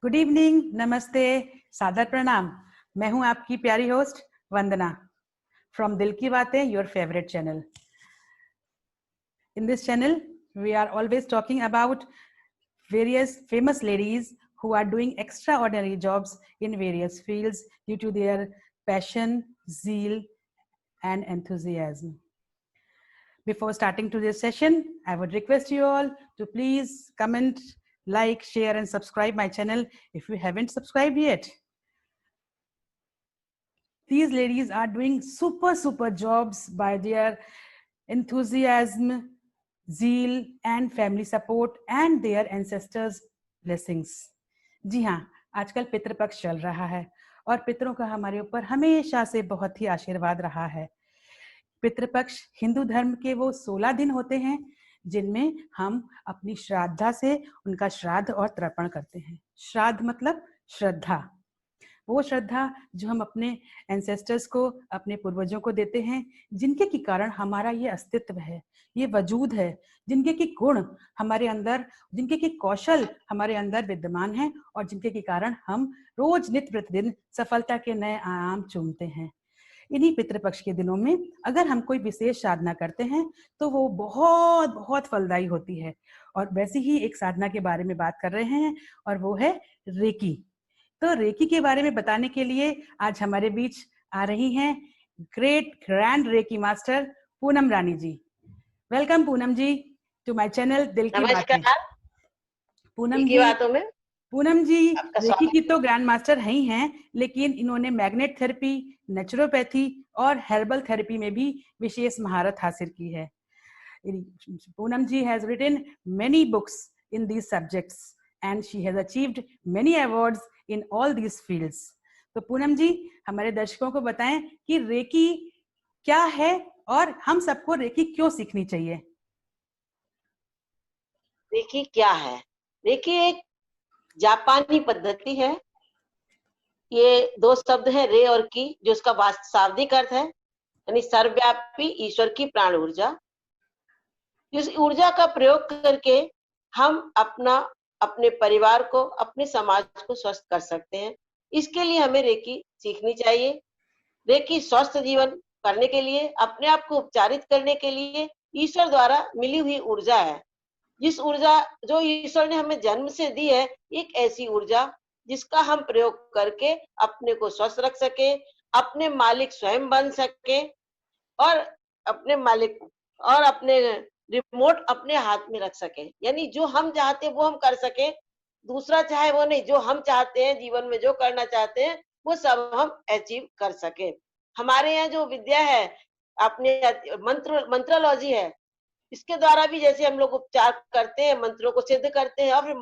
Good evening, नमस्ते, सादर प्रणाम। मैं हूं आपकी प्यारी होस्ट वंदना फ्रॉम दिल की बातें, your favourite channel. In this channel, we are always talking about various famous ladies who are doing extraordinary jobs in various fields due to their passion, zeal, and enthusiasm. Before starting today's session, I would request you all to please comment, like, share, and subscribe my channel if you haven't subscribed yet. These ladies are doing super jobs by their enthusiasm, zeal, and family support and their ancestors' blessings. जी हाँ, आजकल पितृपक्ष चल रहा है और पितरों का हमारे ऊपर हमेशा से बहुत ही आशीर्वाद रहा है। पितृपक्ष हिंदू धर्म के वो 16 दिन होते हैं जिनमें हम अपनी श्राद्धा से उनका श्राद्ध और तर्पण करते हैं। श्राद्ध मतलब श्रद्धा, वो श्रद्धा जो हम अपने एंसेस्टर्स को, अपने पूर्वजों को देते हैं, जिनके के कारण हमारा ये अस्तित्व है, ये वजूद है, जिनके के गुण हमारे अंदर, जिनके के कौशल हमारे अंदर विद्यमान हैं और जिनके के कारण हम रोज नित्य प्रतिदिन सफलता के नए आयाम चूमते हैं। इन्हीं पितृपक्ष के दिनों में अगर हम कोई विशेष साधना करते हैं तो वो बहुत बहुत फलदायी होती है। और वैसी ही एक साधना के बारे में बात कर रहे हैं और वो है रेकी। तो रेकी के बारे में बताने के लिए आज हमारे बीच आ रही हैं great grand reiki master Poonam Rani ji. Welcome Poonam ji to my channel Dil Ki बातें। पूनम जी रेकी की तो ग्रैंड मास्टर ही हैं, लेकिन इन्होंने मैग्नेट थेरेपी, नेचुरोपैथी और हर्बल थेरेपी में भी विशेष महारत हासिल की है। Poonam ji has written many books in these subjects and she has achieved many awards in all these fields. तो पूनम जी हमारे दर्शकों को बताएं कि रेकी क्या है और हम सबको रेकी क्यों सीखनी चाहिए। रेकी क्या है? रेकी एक जापानी पद्धति है। ये दो शब्द हैं, रे और की, जो उसका शाब्दिक अर्थ है यानी सर्वव्यापी ईश्वर की प्राण ऊर्जा। इस ऊर्जा का प्रयोग करके हम अपने परिवार को, अपने समाज को स्वस्थ कर सकते हैं। इसके लिए हमें रेकी सीखनी चाहिए। रेकी स्वस्थ जीवन करने के लिए, अपने आप को उपचारित करने के लिए ईश्वर द्वारा मिली हुई ऊर्जा है। जिस ऊर्जा जो ईश्वर ने हमें जन्म से दी है, एक ऐसी ऊर्जा जिसका हम प्रयोग करके अपने को स्वस्थ रख सके, अपने मालिक स्वयं बन सके और अपने रिमोट अपने हाथ में रख सके। यानी जो हम चाहते हैं वो हम कर सके, दूसरा चाहे वो नहीं। जो हम चाहते हैं जीवन में, जो करना चाहते हैं, वो सब हम अचीव कर सके। हमारे यहाँ जो विद्या है, अपने मंत्रलॉजी है, इसके द्वारा भी जैसे हम लोग उपचार करते हैं, मंत्रों को सिद्ध करते हैं और फिर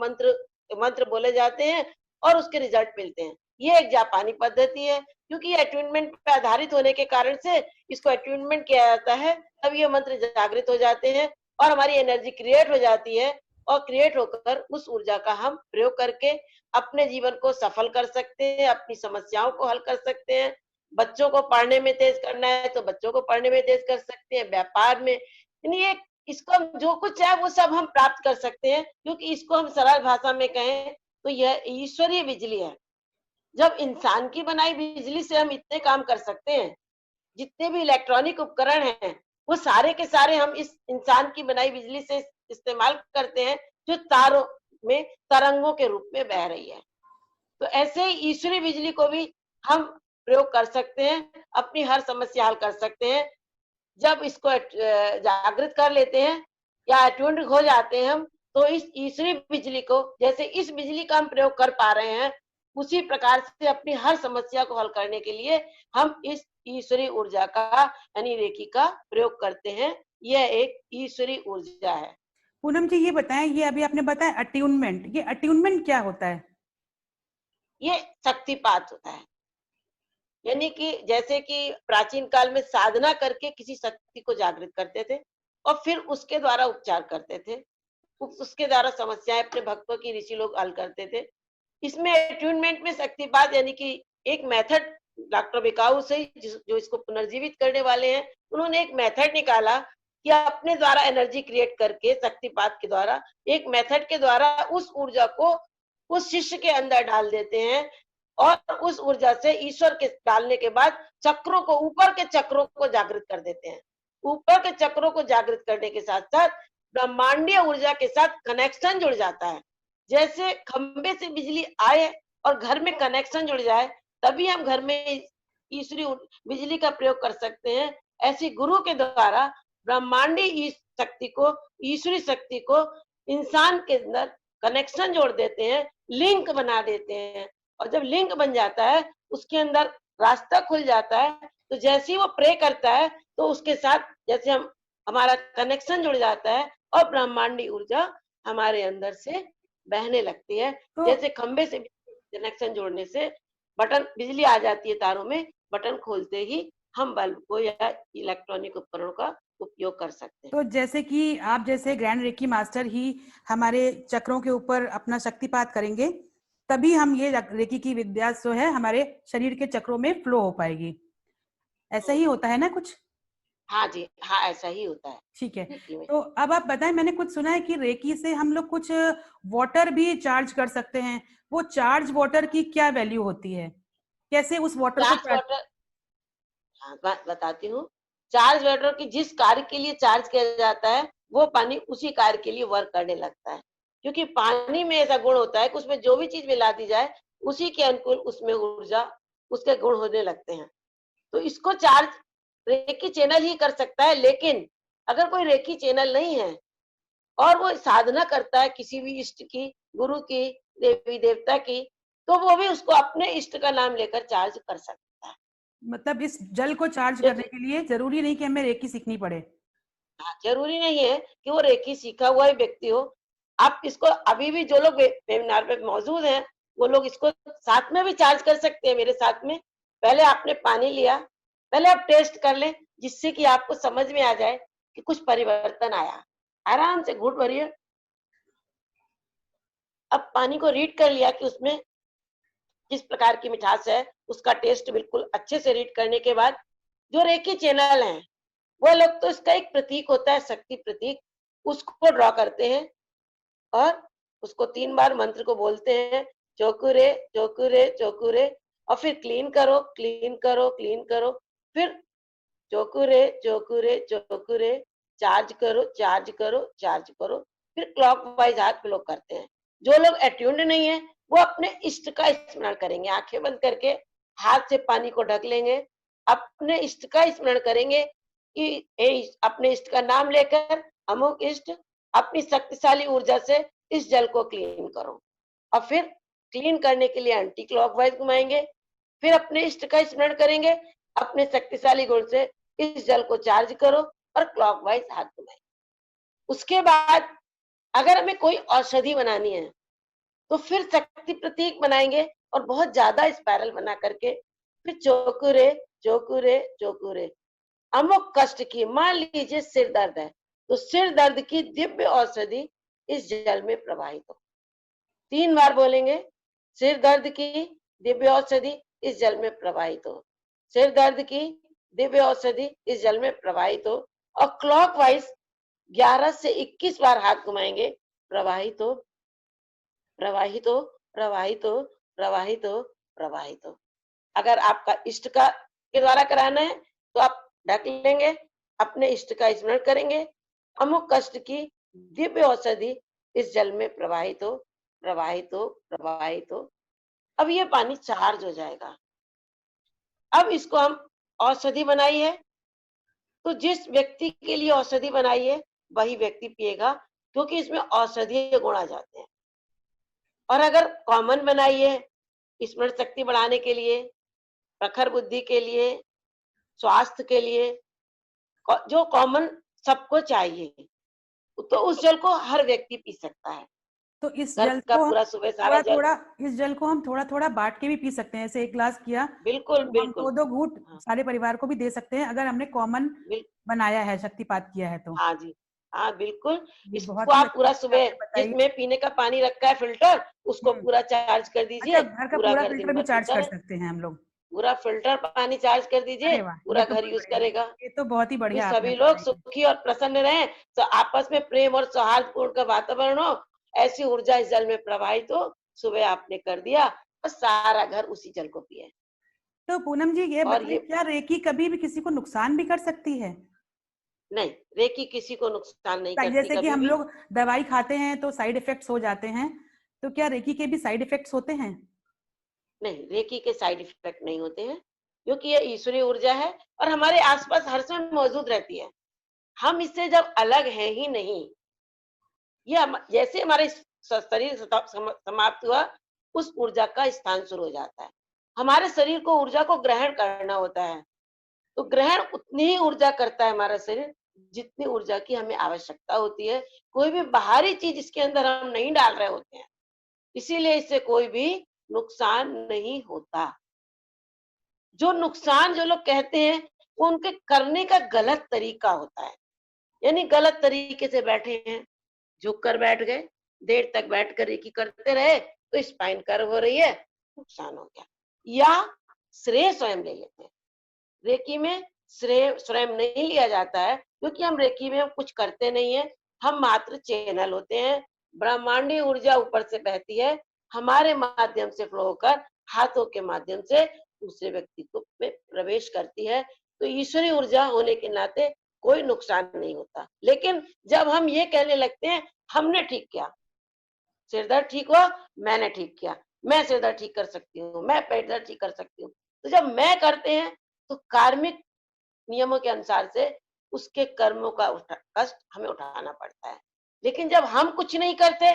मंत्र बोले जाते हैं और उसके रिजल्ट मिलते हैं। ये एक जापानी पद्धति है, क्योंकि ये अट्यूनमेंट पे आधारित होने के कारण से इसको अट्यूनमेंट किया जाता है। तब ये मंत्र जागृत हो जाते हैं और हमारी एनर्जी क्रिएट हो जाती है और क्रिएट होकर उस ऊर्जा का हम प्रयोग करके अपने जीवन को सफल कर सकते हैं, अपनी समस्याओं को हल कर सकते हैं। बच्चों को पढ़ने में तेज करना है तो बच्चों को पढ़ने में तेज कर सकते हैं, व्यापार में। यानी इसको हम जो कुछ है वो सब हम प्राप्त कर सकते हैं, क्योंकि इसको हम सरल भाषा में कहें तो यह ईश्वरीय बिजली है। जब इंसान की बनाई बिजली से हम इतने काम कर सकते हैं, जितने भी इलेक्ट्रॉनिक उपकरण हैं वो सारे के सारे हम इस इंसान की बनाई बिजली से इस्तेमाल करते हैं, जो तारों में तरंगों के रूप में बह रही है। तो ऐसे ही ईश्वरीय बिजली को भी हम प्रयोग कर सकते हैं, अपनी हर समस्या हल कर सकते हैं। जब इसको जागृत कर लेते हैं या अट्यून्ड हो जाते हैं हम, तो इस ईश्वरीय बिजली को, जैसे इस बिजली का हम प्रयोग कर पा रहे हैं, उसी प्रकार से अपनी हर समस्या को हल करने के लिए हम इस ईश्वरीय ऊर्जा का यानी रेकी का प्रयोग करते हैं। यह एक ईश्वरीय ऊर्जा है। पूनम जी ये बताएं, ये अभी आपने बताया अट्यूनमेंट, ये अट्यूनमेंट क्या होता है? ये शक्तिपात होता है। यानी कि जैसे कि प्राचीन काल में साधना करके किसी शक्ति को जागृत करते थे और फिर उसके द्वारा उपचार करते थे, उसके द्वारा समस्याएं अपने भक्तों की ऋषि लोग हल करते थे। इसमें अट्यूनमेंट में शक्तिपात यानी कि एक मेथड डॉक्टर बिकाऊ से जो इसको पुनर्जीवित करने वाले हैं, उन्होंने एक मेथड निकाला कि अपने द्वारा एनर्जी क्रिएट करके शक्तिपात के द्वारा, एक मेथड के द्वारा उस ऊर्जा को उस शिष्य के अंदर डाल देते हैं और उस ऊर्जा से ईश्वर के डालने के बाद चक्रों को, ऊपर के चक्रों को जागृत कर देते हैं। ऊपर के चक्रों को जागृत करने के साथ साथ ब्रह्मांडीय ऊर्जा के साथ कनेक्शन जुड़ जाता है। जैसे खंबे से बिजली आए और घर में कनेक्शन जुड़ जाए, तभी हम घर में ईश्वरी बिजली का प्रयोग कर सकते हैं। ऐसी गुरु के द्वारा ब्रह्मांडीय शक्ति को, ईश्वरी शक्ति को इंसान के अंदर कनेक्शन जोड़ देते हैं, लिंक बना देते हैं। और जब लिंक बन जाता है, उसके अंदर रास्ता खुल जाता है। तो जैसे ही वो प्रे करता है, तो उसके साथ जैसे हमारा कनेक्शन जुड़ जाता है और ब्रह्मांडी ऊर्जा हमारे अंदर से बहने लगती है। तो जैसे खंबे से कनेक्शन जोड़ने से बटन, बिजली आ जाती है तारों में, बटन खोलते ही हम बल्ब को या इलेक्ट्रॉनिक उपकरणों का उपयोग कर सकते हैं। तो जैसे कि आप जैसे ग्रैंड रेकी मास्टर ही हमारे चक्रों के ऊपर अपना शक्तिपात करेंगे, तभी हम ये रेकी की विद्या जो है हमारे शरीर के चक्रों में फ्लो हो पाएगी। ऐसा ही होता है ना कुछ? हाँ जी, हाँ, ऐसा ही होता है ठीक है। रेकी में। तो अब आप बताएं, मैंने कुछ सुना है कि रेकी से हम लोग कुछ वाटर भी चार्ज कर सकते हैं। वो चार्ज वाटर की क्या वैल्यू होती है? कैसे उस वाटर को चार्ज वाटर, हाँ, बताती हूँ। चार्ज वाटर की जिस कार्य के लिए चार्ज किया जाता है, वो पानी उसी कार्य के लिए वर्क करने लगता है। क्योंकि पानी में ऐसा गुण होता है कि उसमें जो भी चीज मिला दी जाए, उसी के अनुकूल उसमें ऊर्जा, उसके गुण होने लगते हैं। तो इसको चार्ज रेकी चैनल ही कर सकता है। लेकिन अगर कोई रेकी चैनल नहीं है और वो साधना करता है किसी भी इष्ट की, गुरु की, देवी देवता की, तो वो भी उसको अपने इष्ट का नाम लेकर चार्ज कर सकता है। मतलब इस जल को चार्ज करने जैसे, के लिए जरूरी नहीं कि हमें रेकी सीखनी पड़े। हाँ, जरूरी नहीं है कि वो रेकी सीखा हुआ ही व्यक्ति हो। आप इसको अभी भी जो लोग वेबिनार पे मौजूद हैं, वो लोग इसको साथ में भी चार्ज कर सकते हैं मेरे साथ में। पहले आपने पानी लिया, पहले आप टेस्ट कर लें, जिससे कि आपको समझ में आ जाए कि कुछ परिवर्तन आया। आराम से घूंट भरिए। अब पानी को रीड कर लिया कि उसमें किस प्रकार की मिठास है, उसका टेस्ट बिल्कुल अच्छे से रीड करने के बाद जो रेकी चैनल है, वो लोग तो इसका एक प्रतीक होता है, शक्ति प्रतीक, उसको ड्रॉ करते हैं और उसको 3 बार मंत्र को बोलते हैं, चौकुरे चौकुरे चौकुरे, और फिर क्लीन करो क्लीन करो क्लीन करो, फिर चौकुरे चौकुरे चौकुरे, चार्ज करो चार्ज करो चार्ज करो, फिर क्लॉकवाइज हाथ फ्लो करते हैं। जो लोग अट्यून्ड नहीं है, वो अपने इष्ट का स्मरण करेंगे, आंखें बंद करके हाथ से पानी को ढक लेंगे, अपने इष्ट का स्मरण करेंगे कि अपने इष्ट का नाम लेकर, अमुक इष्ट, अपनी शक्तिशाली ऊर्जा से इस जल को क्लीन करो। और फिर क्लीन करने के लिए एंटी क्लॉकवाइज घुमाएंगे, फिर अपने इष्ट का स्मरण करेंगे, अपने शक्तिशाली गुण से इस जल को चार्ज करो और क्लॉकवाइज हाथ घुमाएंगे। उसके बाद अगर हमें कोई औषधि बनानी है, तो फिर शक्ति प्रतीक बनाएंगे और बहुत ज्यादा स्पाइरल बना करके फिर चौकुरे चौकुरे चौकुरे, अमुक कष्ट की, मान लीजिए सिर दर्द है, तो सिर दर्द की दिव्य औषधि इस जल में प्रवाहित हो। 3 बार बोलेंगे, सिर दर्द की दिव्य औषधि इस जल में प्रवाहित हो, सिर दर्द की दिव्य औषधि इस जल में प्रवाहित हो, और क्लॉकवाइज 11 से 21 बार हाथ घुमाएंगे, प्रवाहित हो प्रवाहित हो प्रवाहित हो प्रवाहित हो प्रवाहित हो। अगर आपका इष्ट का के द्वारा कराना है, तो आप ढक लेंगे, अपने इष्ट का स्मरण करेंगे, अमुक कष्ट की दिव्य औषधि इस जल में प्रवाहित हो प्रवाहित हो प्रवाहित हो। अब ये पानी चार्ज हो जाएगा। अब इसको हम औषधि बनाई है, तो जिस व्यक्ति के लिए औषधि बनाई है, वही व्यक्ति पिएगा, क्योंकि इसमें औषधीय गुण आ जाते हैं। और अगर कॉमन बनाई है, स्मरण शक्ति बढ़ाने के लिए, प्रखर बुद्धि के लिए, स्वास्थ्य के लिए, जो कॉमन सबको चाहिए, तो उस जल को हर व्यक्ति पी सकता है। तो इस घर जल का को हम पूरा सुबह सारा थोड़ा जल, थोड़ा इस जल को हम थोड़ा थोड़ा बांट के भी पी सकते हैं। ऐसे एक ग्लास किया बिल्कुल तो हम बिल्कुल। दो दो घूंट हाँ, सारे परिवार को भी दे सकते हैं, अगर हमने कॉमन बिल, बनाया है, शक्तिपात किया है तो। हाँ जी, हाँ बिल्कुल। ये इसको बहुत ही आप अच्छी पूरा चीज सुबह, आपने बताई। जिसमें पीने का पानी रखा है फिल्टर, उसको हम्म। पूरा चार्ज कर अच्छा, दीजिए, घर का पूरा पूरा घर फिल्टर दिन भी भर चार्ज पीता कर रहे। सकते हैं हम लोग? पूरा फिल्टर पानी चार्ज कर दीजिए, अरे वाह, ये पूरा तो घर बहुत यूज बढ़िया है। करेगा। ये तो बहुत ही फिर बढ़िया आपने सभी लोग बताई है। सुखी और प्रसन्न रहें, तो आपस में प्रेम और सौहार्दपूर्ण का वातावरण हो, ऐसी ऊर्जा इस जल में प्रवाहित हो, सुबह आपने कर दिया और सारा घर उसी जल को पिए। तो पूनम जी ये और बताइए, क्या रेकी कभी भी किसी को नुकसान भी कर सकती है? नहीं, रेकी किसी को नुकसान नहीं करती जैसे कि कभी हम भी। लोग दवाई खाते हैं तो साइड इफेक्ट्स हो जाते हैं, तो क्या रेकी के भी साइड इफेक्ट्स होते हैं? नहीं, रेकी के साइड इफेक्ट नहीं होते हैं, क्योंकि ये ईश्वरीय ऊर्जा है और हमारे आसपास हर समय मौजूद रहती है। हम इससे जब अलग हैं ही नहीं, ये जैसे हमारे शरीर समाप्त हुआ, उस ऊर्जा का स्थान शुरू हो जाता है। हमारे शरीर को ऊर्जा को ग्रहण करना होता है, तो ग्रहण उतनी ही ऊर्जा करता है हमारा शरीर जितनी ऊर्जा की हमें आवश्यकता होती है। कोई भी बाहरी चीज इसके अंदर हम नहीं डाल रहे होते हैं, इसीलिए इससे कोई भी नुकसान नहीं होता। जो नुकसान जो लोग कहते हैं, वो उनके करने का गलत तरीका होता है। यानी गलत तरीके से बैठे हैं, झुक कर बैठ गए, देर तक बैठ कर रेकी करते रहे तो स्पाइन कर्व हो रही है, नुकसान हो गया। या श्रेय स्वयं ले लेते हैं। रेकी में श्रेय स्वयं नहीं लिया जाता है, क्योंकि हम रेकी में हम कुछ करते नहीं है, हम मात्र चैनल होते हैं। ब्रह्मांडीय ऊर्जा ऊपर से बहती है, हमारे माध्यम से फ्लो होकर हाथों के माध्यम से दूसरे व्यक्ति को में प्रवेश करती है। तो ईश्वरी ऊर्जा होने के नाते कोई नुकसान नहीं होता। लेकिन जब हम ये कहने लगते हैं हमने ठीक किया, सिर दर्द ठीक हुआ, मैंने ठीक किया, मैं सिर दर्द ठीक कर सकती हूँ, मैं पेट दर्द ठीक कर सकती हूँ, तो जब मैं करते हैं तो कार्मिक नियमों के अनुसार से उसके कर्मों का कष्ट हमें उठाना पड़ता है। लेकिन जब हम कुछ नहीं करते,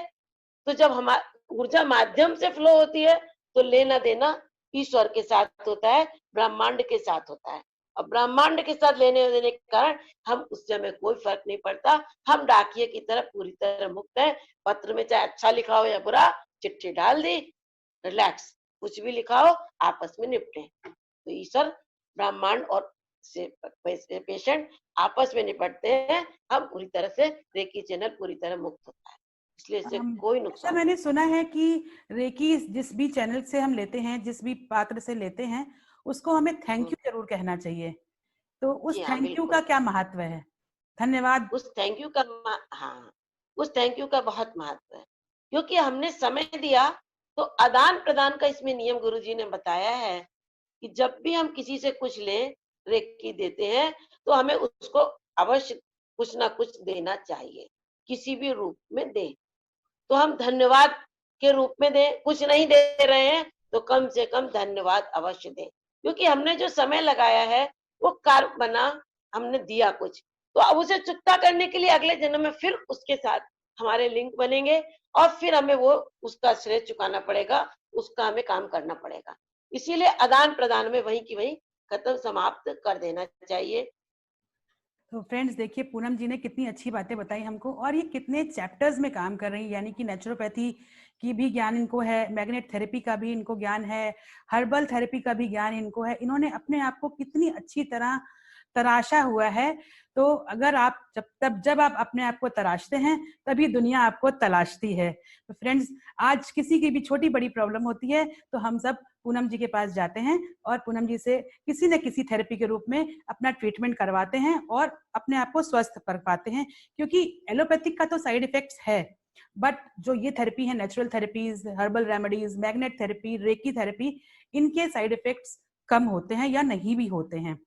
तो जब हमारी ऊर्जा माध्यम से फ्लो होती है, तो लेना देना ईश्वर के साथ होता है, ब्रह्मांड के साथ होता है। और ब्रह्मांड के साथ लेने देने के कारण हम उससे हमें कोई फर्क नहीं पड़ता। हम डाकिये की तरह पूरी तरह मुक्त हैं। पत्र में चाहे अच्छा लिखा हो या बुरा, चिट्ठी डाल दी, रिलैक्स, कुछ भी लिखा हो, आपस में निपटे। तो ईश्वर, ब्रह्मांड और से पेशेंट आपस में निपटते हैं। हम पूरी तरह से रेकी चैनल पूरी तरह मुक्त होता है, इसलिए इससे कोई अच्छा, नुकसान मैंने नहीं। सुना है कि रेकी जिस भी चैनल से हम लेते हैं, जिस भी पात्र से लेते हैं, उसको हमें थैंक हम्म, यू जरूर कहना चाहिए। तो उस जी हाँ, थैंक यू का बिल्कुल। क्या महत्व है? धन्यवाद। उस थैंक यू का हाँ, उस थैंक यू का बहुत महत्व है, क्योंकि हमने समय दिया। तो आदान प्रदान का इसमें नियम गुरुजी ने बताया है कि जब भी हम किसी से कुछ लें, रेकी देते हैं, तो हमें उसको अवश्य कुछ ना कुछ देना चाहिए, किसी भी रूप में दें। तो हम धन्यवाद के रूप में दें, कुछ नहीं दे रहे हैं तो कम से कम धन्यवाद अवश्य दें, क्योंकि हमने जो समय लगाया है वो कार्य बना, हमने दिया कुछ, तो अब उसे चुकता करने के लिए अगले जन्म में फिर उसके साथ हमारे लिंक बनेंगे और फिर हमें वो उसका श्रेय चुकाना पड़ेगा, उसका हमें काम करना पड़ेगा। इसीलिए आदान प्रदान में वहीं की वहीं खत्म समाप्त कर देना चाहिए। तो फ्रेंड्स देखिए, पूनम जी ने कितनी अच्छी बातें बताई हमको, और ये कितने चैप्टर्स में काम कर रही है। यानी कि नेचुरोपैथी की भी ज्ञान इनको है, मैग्नेट थेरेपी का भी इनको ज्ञान है, हर्बल थेरेपी का भी ज्ञान इनको है। इन्होंने अपने आप को कितनी अच्छी तरह तराशा हुआ है। तो अगर आप जब आप अपने आप को तराशते हैं, तभी दुनिया आपको तलाशती है। तो फ्रेंड्स, आज किसी की भी छोटी बड़ी प्रॉब्लम होती है तो हम सब पूनम जी के पास जाते हैं और पूनम जी से किसी न किसी थेरेपी के रूप में अपना ट्रीटमेंट करवाते हैं और अपने आप को स्वस्थ कर पाते हैं। क्योंकि एलोपैथिक का तो साइड इफेक्ट्स है, बट जो ये थेरेपी है, natural therapies, herbal remedies, magnet therapy, reiki therapy, इनके साइड इफेक्ट्स कम होते हैं या नहीं भी होते हैं।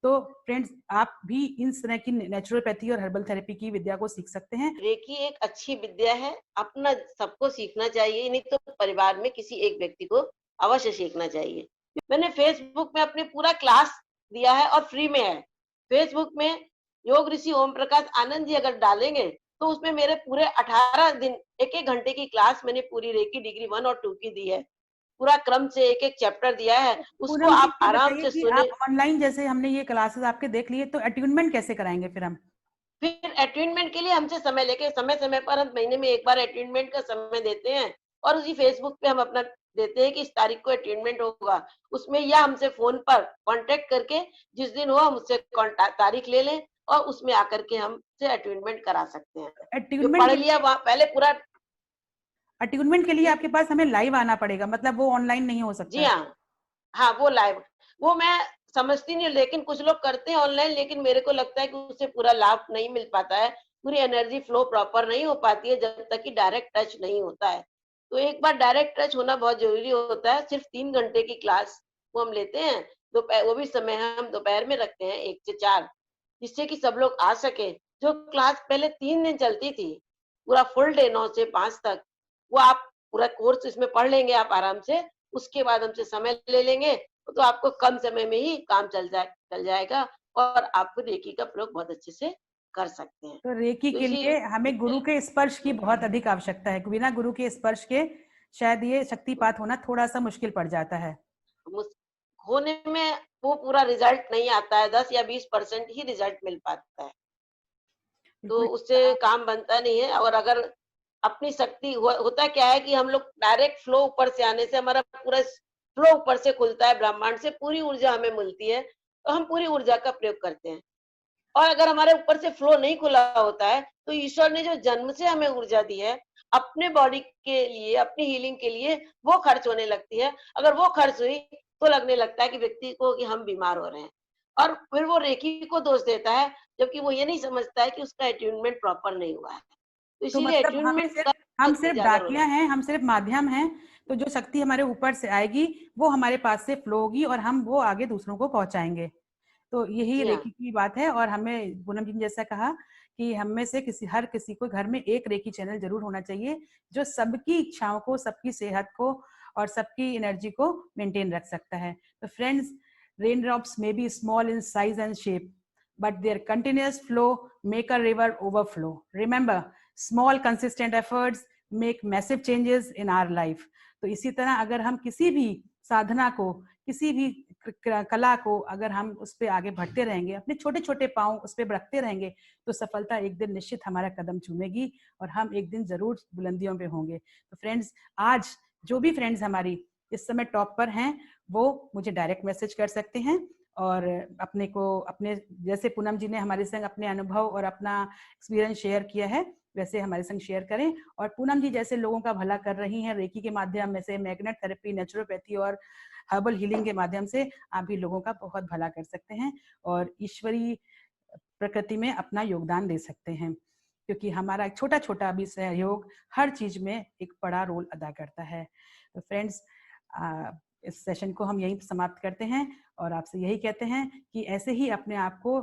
तो फ्रेंड्स, आप भी इन तरह की नेचुरोपैथी और हर्बल थेरेपी की विद्या को सीख सकते हैं। रेकी एक अच्छी विद्या है, अपना सबको सीखना चाहिए, नहीं तो परिवार में किसी एक व्यक्ति को अवश्य सीखना चाहिए। मैंने फेसबुक में अपने पूरा क्लास दिया है और फ्री में है। फेसबुक में योग ऋषि ओम प्रकाश आनंद जी अगर डालेंगे तो उसमें मेरे पूरे 18 दिन 1-1 घंटे की क्लास मैंने पूरी रेकी डिग्री 1 और 2 की दी है। पूरा क्रम से एक-एक चैप्टर दिया है, उसको पूनम जी आप ये आराम बताइए से कि सुने। आप ऑनलाइन, जैसे हमने ये क्लासेस आपके देख लिए, तो अट्यूनमेंट कैसे कराएंगे फिर हम? फिर अटेन्मेंट के लिए हमसे समय लेके समय-समय पर हम महीने में 1 बार अटेन्मेंट का समय देते हैं और उसी फेसबुक पे हम अपना देते हैं कि इस तारीख को अटेन्मेंट होगा। उसमें या हमसे फ़ोन पर कॉन्टैक्ट करके जिस दिन हो हम उससे तारीख ले लें और उसमें आकर के हमसे अटेन्मेंट करा सकते हैं। जो अट्यूनमेंट पढ़ के लिया लिए, वहाँ पहले पूरा। अट्यूनमेंट के लिए जी, आपके पास हमें लाइव आना पड़ेगा, मतलब वो ऑनलाइन नहीं हो सकता जी है? हाँ। हाँ, वो लाइव, वो मैं समझती नहीं हूँ, लेकिन कुछ लोग करते हैं ऑनलाइन, लेकिन मेरे को लगता है कि उससे पूरा लाभ नहीं मिल पाता है, पूरी एनर्जी फ्लो प्रॉपर नहीं हो पाती है जब तक कि डायरेक्ट टच नहीं होता है। तो एक बार डायरेक्ट टच होना बहुत ज़रूरी होता है। सिर्फ़ 3 घंटे की क्लास वो हम लेते हैं, वो भी समय हम दोपहर में रखते हैं 1 से 4, जिससे कि सब लोग आ सकें। जो क्लास पहले 3 दिन चलती थी, पूरा फुल डे 9 से 5 तक, वो आप पूरा कोर्स इसमें पढ़ लेंगे आप आराम से, उसके बाद हमसे समय ले लेंगे, तो आपको कम समय में ही काम चल जाएगा और आप रेकी का प्रयोग बहुत अच्छे से कर सकते हैं। तो रेकी तो के लिए हमें गुरु के स्पर्श की बहुत अधिक आवश्यकता है। बिना गुरु के स्पर्श के शायद ये शक्तिपात होना थोड़ा-सा मुश्किल पड़ जाता है। मुस होने में वो पूरा रिज़ल्ट नहीं आता है, 10 या 20% ही रिज़ल्ट मिल पाता है। तो बिल्कुल ठीक उससे कहा। काम बनता नहीं है और अगर अपनी शक्ति होता क्या है कि हम लोग डायरेक्ट फ्लो ऊपर से आने से हमारा पूरा फ्लो ऊपर से खुलता है, ब्रह्मांड से पूरी ऊर्जा हमें मिलती है, तो हम पूरी ऊर्जा का प्रयोग करते हैं। और अगर हमारे ऊपर से फ्लो नहीं खुला होता है, तो ईश्वर ने जो जन्म से हमें ऊर्जा दी है, अपने बॉडी के लिए, अपनी हीलिंग के लिए, वो खर्च होने लगती है। अगर वो खर्च हुई, तो लगने लगता है कि व्यक्ति को कि हम बीमार हो रहे हैं। और फिर वो रेकी को दोष देता है, जबकि वो ये नहीं समझता है कि उसका अट्यूनमेंट प्रॉपर नहीं हुआ है। तो तो इसीलिए मतलब अट्यूनमेंट का हम बहुत सिर्फ उजागर होना डाकियाँ हैं, हम सिर्फ माध्यम हैं, तो जो शक्ति हमारे ऊपर से आएगी, वो हमारे पास से फ्लो होगी और हम वो आगे दूसरों को पहुँचाएँगे। तो यही जी हाँ, रेकी की बात है और हमें पूनम जी ने जैसा कहा कि हम में से हर किसी को घर में एक रेकी चैनल ज़रूर होना चाहिए, जो सबकी इच्छाओं को, सबकी सेहत को और सबकी एनर्जी को मेंटेन रख सकता है। तो friends, raindrops may be small in size and shape, but their continuous flow make a river overflow. Remember, small consistent efforts make massive changes in our life. तो इसी तरह अगर हम किसी भी साधना को, किसी भी कला को अगर हम उस पर आगे बढ़ते रहेंगे, अपने छोटे छोटे पाँव उस पर रखते रहेंगे, तो सफलता एक दिन निश्चित हमारा कदम चूमेगी और हम एक दिन जरूर बुलंदियों पे होंगे। तो फ्रेंड्स, आज जो भी फ्रेंड्स हमारी इस समय टॉप पर हैं, वो मुझे डायरेक्ट मैसेज कर सकते हैं और अपने जैसे पूनम जी ने हमारे संग अपने अनुभव और अपना एक्सपीरियंस शेयर किया है, वैसे हमारे संग शेयर करें। और पूनम जी जैसे लोगों का भला कर रही हैं रेकी के माध्यम में से, मैग्नेट थेरेपी, नेचुरोपैथी और हर्बल हीलिंग के माध्यम से, आप भी लोगों का बहुत भला कर सकते हैं और ईश्वरीय प्रकृति में अपना योगदान दे सकते हैं, क्योंकि हमारा एक छोटा छोटा भी सहयोग हर चीज में एक बड़ा रोल अदा करता है। तो फ्रेंड्स, इस सेशन को हम यहीं समाप्त करते हैं और आपसे यही कहते हैं कि ऐसे ही अपने आप को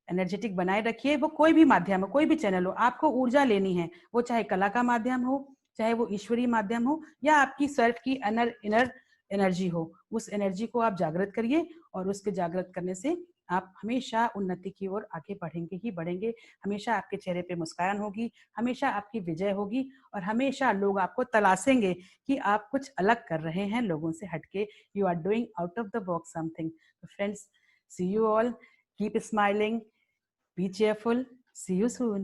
एनर्जेटिक बनाए रखिए। वो कोई भी माध्यम हो, कोई भी चैनल हो, आपको ऊर्जा लेनी है, वो चाहे कला का माध्यम हो, चाहे वो ईश्वरीय माध्यम हो, या आपकी सेल्फ की इनर एनर्जी हो, उस एनर्जी को आप जागृत करिए और उसके जागृत करने से आप हमेशा उन्नति की ओर आगे बढ़ेंगे ही बढ़ेंगे। हमेशा आपके चेहरे पे मुस्कान होगी, हमेशा आपकी विजय होगी और हमेशा लोग आपको तलाशेंगे कि आप कुछ अलग कर रहे हैं लोगों से हटके। You are doing out of the box something. Friends, see you all, keep smiling, be cheerful, see you soon.